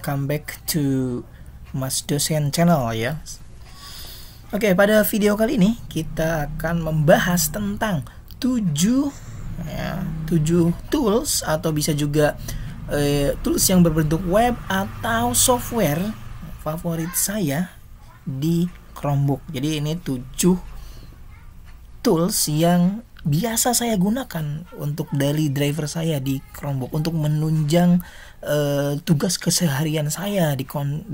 welcome back to Mas Dosen Channel ya. Oke, pada video kali ini kita akan membahas tentang 7 tools atau bisa juga tools yang berbentuk web atau software favorit saya di Chromebook. Jadi ini 7 tools yang biasa saya gunakan untuk daily driver saya di Chromebook untuk menunjang tugas keseharian saya di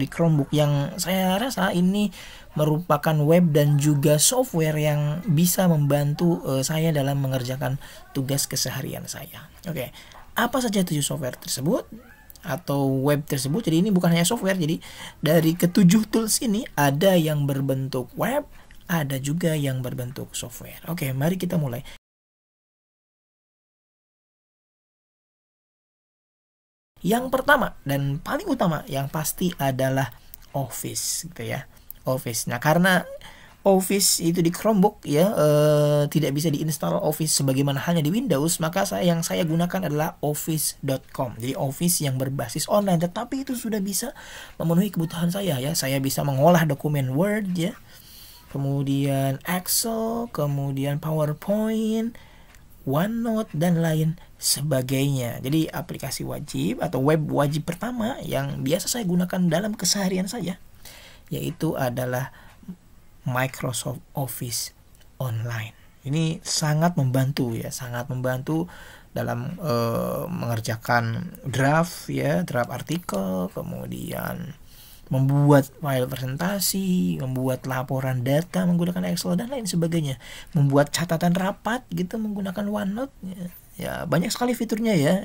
Chromebook, yang saya rasa ini merupakan web dan juga software yang bisa membantu saya dalam mengerjakan tugas keseharian saya. Oke, apa saja 7 software tersebut atau web tersebut? Jadi ini bukan hanya software, jadi dari ke-7 tools ini ada yang berbentuk web, ada juga yang berbentuk software. Oke, mari kita mulai. Yang pertama dan paling utama yang pasti adalah Office gitu ya. Office. Nah, karena Office itu di Chromebook ya tidak bisa diinstal Office sebagaimana hanya di Windows, maka yang saya gunakan adalah office.com. Jadi Office yang berbasis online, tetapi itu sudah bisa memenuhi kebutuhan saya ya. Saya bisa mengolah dokumen Word ya, kemudian Excel, kemudian PowerPoint, OneNote, dan lain sebagainya. Jadi aplikasi wajib atau web wajib pertama yang biasa saya gunakan dalam keseharian saya yaitu adalah Microsoft Office Online. Ini sangat membantu ya, sangat membantu dalam mengerjakan draft ya, draft artikel, kemudian membuat file presentasi, membuat laporan data menggunakan Excel dan lain sebagainya, membuat catatan rapat gitu menggunakan OneNote ya, banyak sekali fiturnya ya.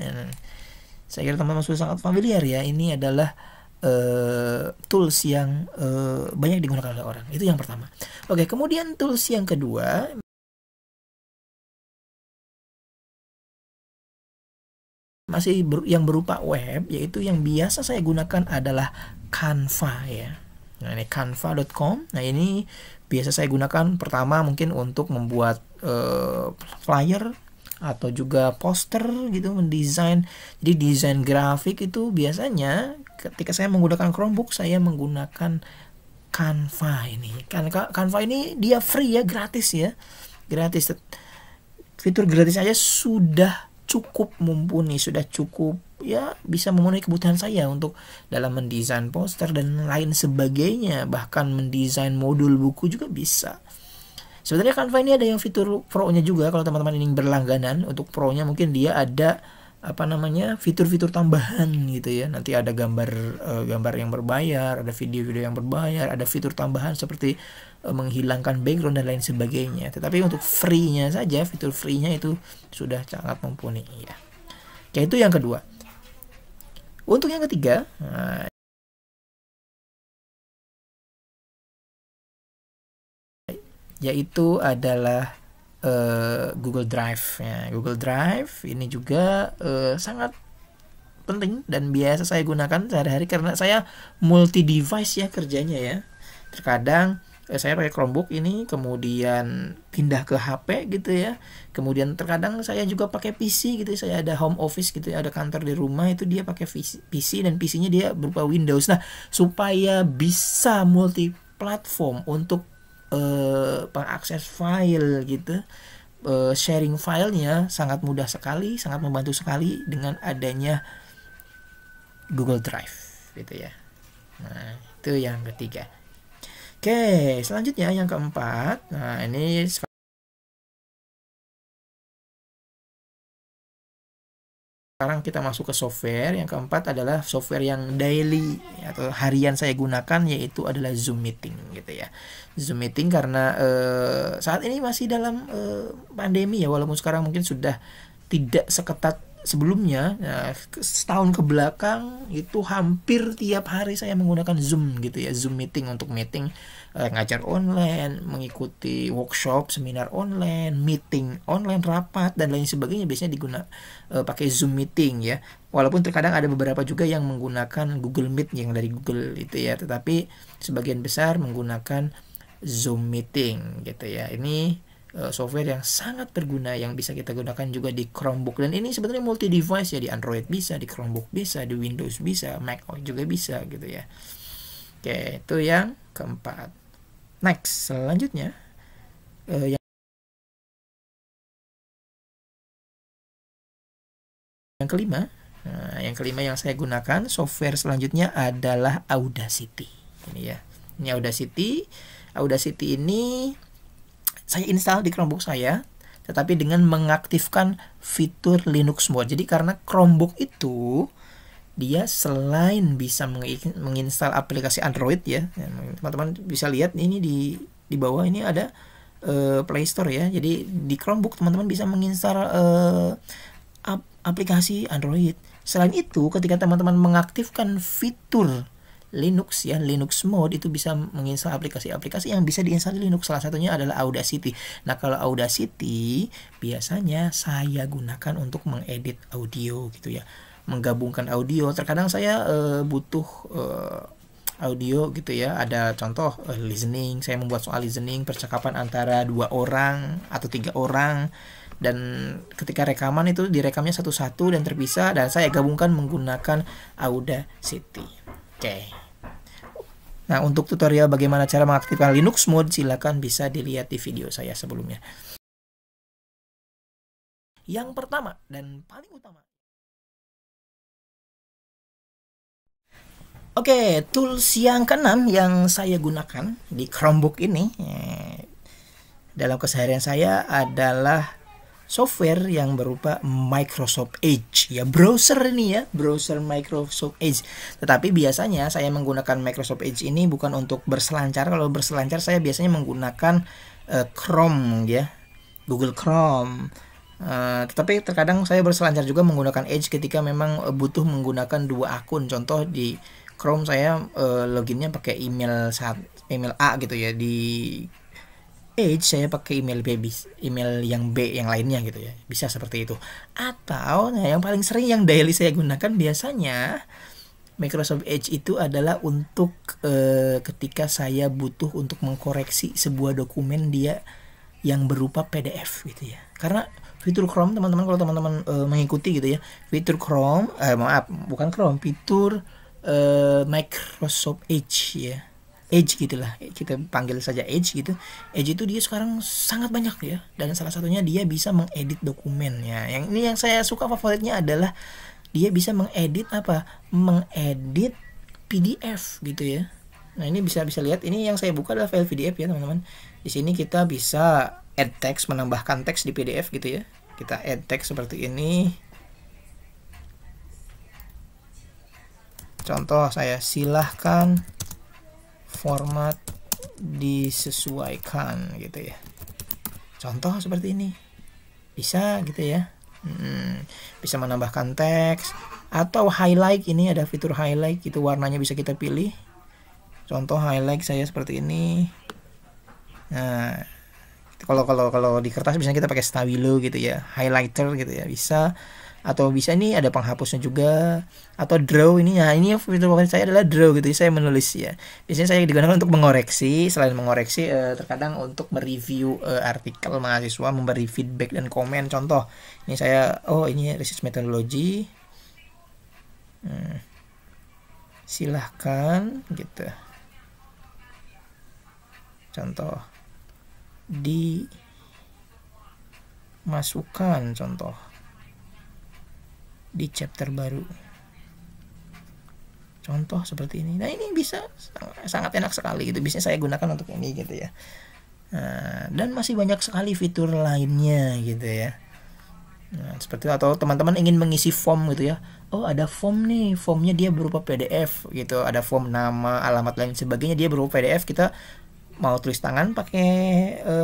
Saya kira teman-teman sudah sangat familiar ya. Ini adalah tools yang banyak digunakan oleh orang. Itu yang pertama. Oke, kemudian tools yang kedua masih yang berupa web, yaitu yang biasa saya gunakan adalah Canva ya. Nah, ini canva.com. Nah, ini biasa saya gunakan pertama mungkin untuk membuat flyer atau juga poster gitu, mendesain. Jadi desain grafik itu biasanya ketika saya menggunakan Chromebook, saya menggunakan Canva ini. Canva ini dia free ya, gratis ya. Gratis. Fitur gratis aja sudah cukup mumpuni, sudah cukup ya, bisa memenuhi kebutuhan saya untuk dalam mendesain poster dan lain sebagainya, bahkan mendesain modul buku juga bisa. Sebenarnya Canva ini ada yang fitur pro-nya juga. Kalau teman-teman ini berlangganan, untuk pro-nya mungkin dia ada fitur-fitur tambahan gitu ya. Nanti ada gambar yang berbayar, ada video-video yang berbayar, ada fitur tambahan seperti menghilangkan background dan lain sebagainya. Tetapi untuk free-nya saja, fitur free-nya itu sudah sangat mumpuni ya. Itu yang kedua. Untuk yang ketiga, yaitu adalah Google Drive ya. Google Drive ini juga sangat penting dan biasa saya gunakan sehari-hari karena saya multi device ya kerjanya ya. Terkadang saya pakai Chromebook ini, kemudian pindah ke HP gitu ya. Kemudian terkadang saya juga pakai PC gitu. Saya ada home office gitu ya, ada kantor di rumah, itu dia pakai PC dan PC-nya dia berupa Windows. Nah, supaya bisa multi platform untuk pengakses file gitu, sharing filenya sangat mudah sekali, sangat membantu sekali dengan adanya Google Drive gitu ya. Nah, itu yang ketiga. Oke, selanjutnya yang keempat. Nah, ini sekarang kita masuk ke software. Yang keempat adalah software yang daily atau harian saya gunakan, yaitu adalah Zoom Meeting gitu ya. Zoom Meeting karena saat ini masih dalam pandemi ya, walaupun sekarang mungkin sudah tidak seketat sebelumnya. Nah, setahun ke belakang itu hampir tiap hari saya menggunakan Zoom gitu ya. Zoom Meeting untuk meeting, ngajar online, mengikuti workshop, seminar online, meeting online, rapat dan lain sebagainya biasanya pakai Zoom Meeting ya. Walaupun terkadang ada beberapa juga yang menggunakan Google Meet yang dari Google itu ya, tetapi sebagian besar menggunakan Zoom Meeting gitu ya. Ini software yang sangat berguna yang bisa kita gunakan juga di Chromebook, dan ini sebenarnya multi device ya, di Android bisa, di Chromebook bisa, di Windows bisa, Mac OS juga bisa gitu ya. Oke, itu yang keempat. Next, selanjutnya yang kelima. Nah, yang kelima yang saya gunakan software selanjutnya adalah Audacity. Ini ya. Ini Audacity. Audacity ini saya install di Chromebook saya, tetapi dengan mengaktifkan fitur Linux Mode. Jadi karena Chromebook itu dia selain bisa menginstal aplikasi Android ya, teman-teman bisa lihat ini di bawah ini ada Play Store ya. Jadi di Chromebook teman-teman bisa menginstal aplikasi Android. Selain itu, ketika teman-teman mengaktifkan fitur Linux ya, Linux Mode, itu bisa menginstal aplikasi-aplikasi yang bisa diinstal di Linux. Salah satunya adalah Audacity. Nah, kalau Audacity biasanya saya gunakan untuk mengedit audio gitu ya, menggabungkan audio. Terkadang saya butuh audio gitu ya. Ada contoh listening, saya membuat soal listening, percakapan antara 2 orang atau 3 orang. Dan ketika rekaman itu direkamnya satu-satu dan terpisah, dan saya gabungkan menggunakan Audacity. Oke. Nah, untuk tutorial bagaimana cara mengaktifkan Linux Mode, silakan bisa dilihat di video saya sebelumnya. Yang pertama dan paling utama. Oke, tools yang keenam yang saya gunakan di Chromebook ini dalam keseharian saya adalah software yang berupa Microsoft Edge ya, browser ini ya, browser Microsoft Edge. Tetapi biasanya saya menggunakan Microsoft Edge ini bukan untuk berselancar. Kalau berselancar saya biasanya menggunakan Chrome ya, Google Chrome. Tetapi terkadang saya berselancar juga menggunakan Edge ketika memang butuh menggunakan 2 akun. Contoh di Chrome saya loginnya pakai email A gitu ya, di Edge saya pakai email yang B yang lainnya gitu ya, bisa seperti itu. Atau nah, yang paling sering yang daily saya gunakan biasanya Microsoft Edge itu adalah untuk ketika saya butuh untuk mengkoreksi sebuah dokumen dia yang berupa PDF gitu ya. Karena fitur Chrome teman-teman, kalau teman-teman mengikuti gitu ya, fitur Chrome fitur Microsoft Edge ya, Edge gitulah, kita panggil saja Edge gitu. Edge itu dia sekarang sangat banyak ya, dan salah satunya dia bisa mengedit dokumen ya. Yang ini yang saya suka, favoritnya adalah dia bisa mengedit mengedit PDF gitu ya. Nah, ini bisa lihat, ini yang saya buka adalah file PDF ya teman-teman. Di sini kita bisa add text, menambahkan teks di PDF gitu ya. Kita add text seperti ini. Contoh saya, silahkan format disesuaikan gitu ya. Contoh seperti ini. Bisa gitu ya. Bisa menambahkan teks atau highlight. Ini ada fitur highlight gitu, warnanya bisa kita pilih. Contoh highlight saya seperti ini. Nah, kalau di kertas biasanya kita pakai stabilo gitu ya, highlighter gitu ya, bisa. Atau bisa ini ada penghapusnya juga, atau draw ini. Nah, ini fitur favorit saya adalah draw gitu ya, saya menulis ya. Biasanya saya digunakan untuk mengoreksi, selain mengoreksi terkadang untuk mereview artikel mahasiswa, memberi feedback dan komen. Contoh ini saya, ini research methodology, silahkan gitu. Contoh dimasukkan contoh di chapter baru. Contoh seperti ini. Nah, ini bisa sangat enak sekali gitu. Biasanya saya gunakan untuk ini gitu ya. Dan masih banyak sekali fitur lainnya gitu ya. Nah, seperti itu. Atau teman-teman ingin mengisi form gitu ya. Oh, ada form nih. Formnya dia berupa PDF gitu. Ada form nama, alamat lain sebagainya, dia berupa PDF. Kita mau tulis tangan pakai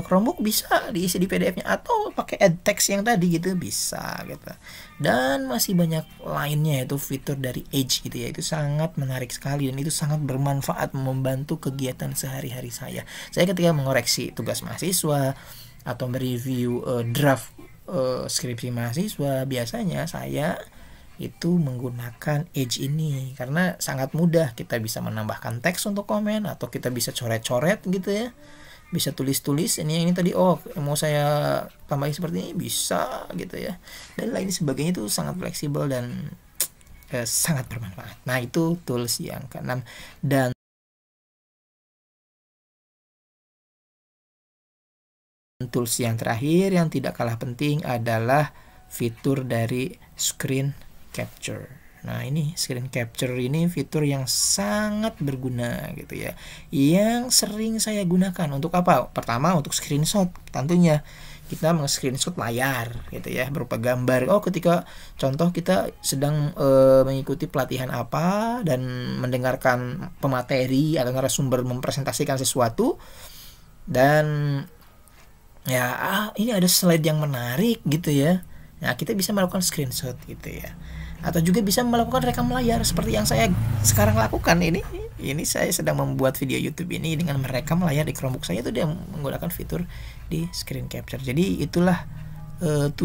Chromebook bisa diisi di PDF-nya, atau pakai add text yang tadi gitu bisa gitu. Dan masih banyak lainnya, itu fitur dari Edge gitu ya. Itu sangat menarik sekali dan itu sangat bermanfaat, membantu kegiatan sehari-hari saya. Saya ketika mengoreksi tugas mahasiswa atau mereview draft skripsi mahasiswa, biasanya saya itu menggunakan Edge ini karena sangat mudah. Kita bisa menambahkan teks untuk komen, atau kita bisa coret-coret gitu ya. bisa tulis-tulis ini tadi, oh mau saya tambahin seperti ini bisa gitu ya, dan lain sebagainya. Itu sangat fleksibel dan sangat bermanfaat. Nah itu tools yang keenam. Dan tools yang terakhir yang tidak kalah penting adalah fitur dari screen capture. Nah ini screen capture ini fitur yang sangat berguna gitu ya, yang sering saya gunakan. Untuk apa? Pertama untuk screenshot, tentunya kita meng-screenshot layar gitu ya, berupa gambar. Oh ketika contoh kita sedang mengikuti pelatihan apa dan mendengarkan pemateri atau narasumber mempresentasikan sesuatu, dan ya ini ada slide yang menarik gitu ya. Nah kita bisa melakukan screenshot gitu ya, atau juga bisa melakukan rekam layar seperti yang saya sekarang lakukan ini. Saya sedang membuat video YouTube ini dengan merekam layar di Chromebook saya, itu dia menggunakan fitur di screen capture. Jadi itulah 7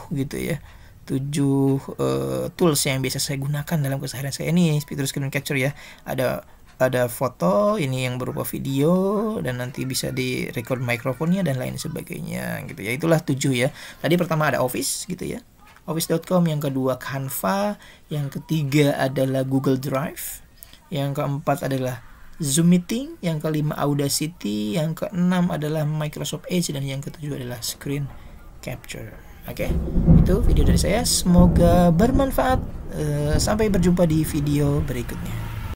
gitu ya, 7 tools yang biasa saya gunakan dalam keseharian saya. Ini fitur screen capture ya, ada foto ini yang berupa video, dan nanti bisa di record mikrofonnya dan lain sebagainya gitu ya. Itulah 7 ya. Tadi pertama ada Office gitu ya, office.com, yang kedua Canva, yang ketiga adalah Google Drive, yang keempat adalah Zoom Meeting, yang kelima Audacity, yang keenam adalah Microsoft Edge, dan yang ketujuh adalah Screen Capture. Oke, itu video dari saya, semoga bermanfaat. Sampai berjumpa di video berikutnya.